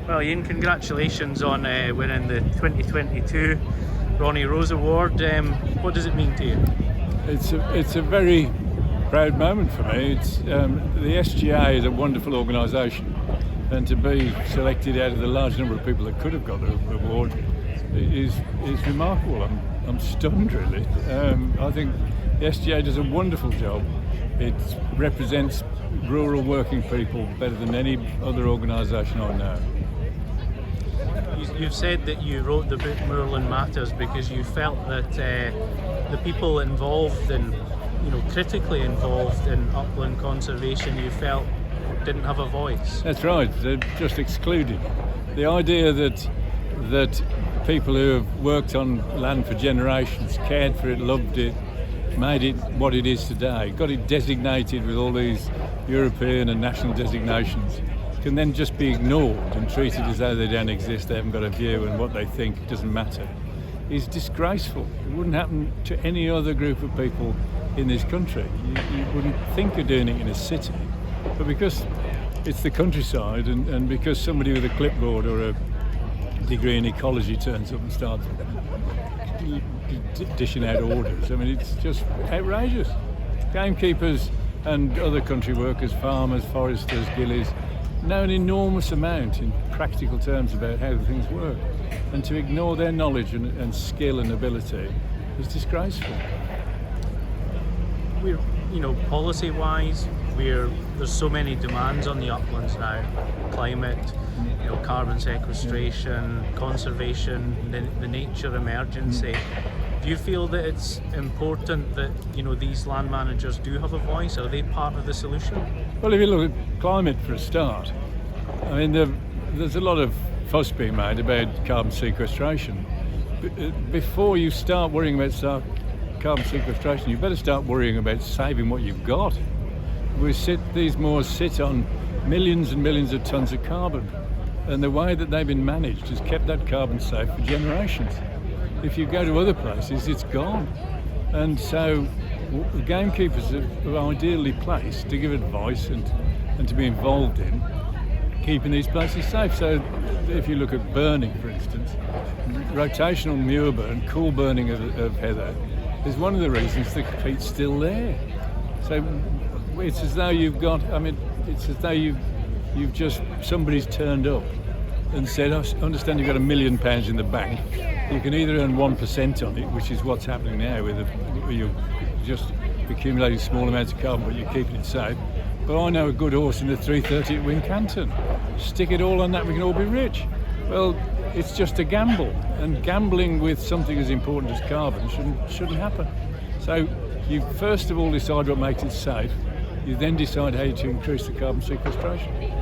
Well, Ian, congratulations on winning the 2022 Ronnie Rose Award. What does it mean to you? It's a very proud moment for me. The SGA is a wonderful organisation, and to be selected out of the large number of people that could have got the award is remarkable. I'm stunned, really. I think the SGA does a wonderful job. It represents rural working people better than any other organisation I know. You've said that you wrote the book Moorland Matters because you felt that the people involved in, critically involved in upland conservation, you felt didn't have a voice. That's right, they're just excluded. The idea that people who have worked on land for generations, cared for it, loved it, made it what it is today, got it designated with all these European and national designations, can then just be ignored and treated as though they don't exist, they haven't got a view, and what they think doesn't matter, is disgraceful. It wouldn't happen to any other group of people in this country. You wouldn't think of doing it in a city, but because it's the countryside and because somebody with a clipboard or a degree in ecology turns up and starts dishing out orders, I mean, it's just outrageous. Gamekeepers and other country workers, farmers, foresters, gillies, know an enormous amount in practical terms about how things work, and to ignore their knowledge and skill and ability is disgraceful. We're, policy-wise, there's so many demands on the uplands now: climate, carbon sequestration, conservation, the nature emergency. Do you feel that it's important that these land managers do have a voice? Are they part of the solution? Well, if you look at climate for a start, I mean, there's a lot of fuss being made about carbon sequestration. Before you start worrying about carbon sequestration, you better start worrying about saving what you've got. These moors sit on millions and millions of tonnes of carbon, and the way that they've been managed has kept that carbon safe for generations. If you go to other places, it's gone. And so the gamekeepers are ideally placed to give advice and to be involved in keeping these places safe. So if you look at burning, for instance, rotational mure burn, cool burning of heather, is one of the reasons the peat's still there. So it's as though it's as though somebody's turned up and said, I understand you've got £1 million in the bank. You can either earn 1% on it, which is what's happening now, where you're just accumulating small amounts of carbon, but you're keeping it safe. But I know a good horse in the 330 at Wincanton. Stick it all on that, we can all be rich. Well, it's just a gamble, and gambling with something as important as carbon shouldn't happen. So you first of all decide what makes it safe. You then decide how to increase the carbon sequestration.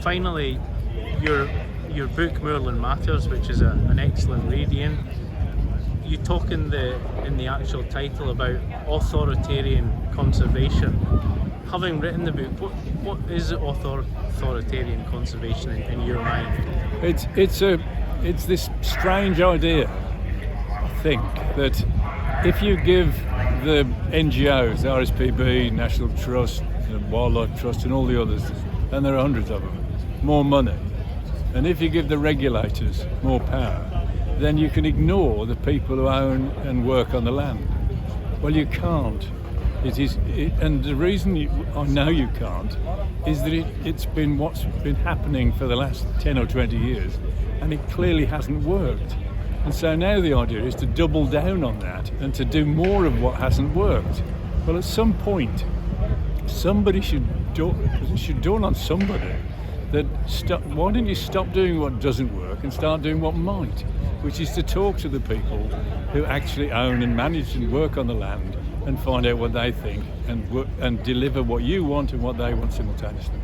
Finally, your book Moorland Matters, which is an excellent read, Ian. You talk in the actual title about authoritarian conservation. Having written the book, what is authoritarian conservation in your mind? It's this strange idea, I think, that if you give the NGOs, the RSPB, National Trust, the Wildlife Trust, and all the others, and there are hundreds of them, more money, and if you give the regulators more power, then you can ignore the people who own and work on the land. Well, you can't. And the reason I know you can't is that it's been what's been happening for the last 10 or 20 years, and it clearly hasn't worked. And so now the idea is to double down on that and to do more of what hasn't worked. Well, at some point, somebody should dawn on somebody that why don't you stop doing what doesn't work and start doing what might, which is to talk to the people who actually own and manage and work on the land and find out what they think and deliver what you want and what they want simultaneously.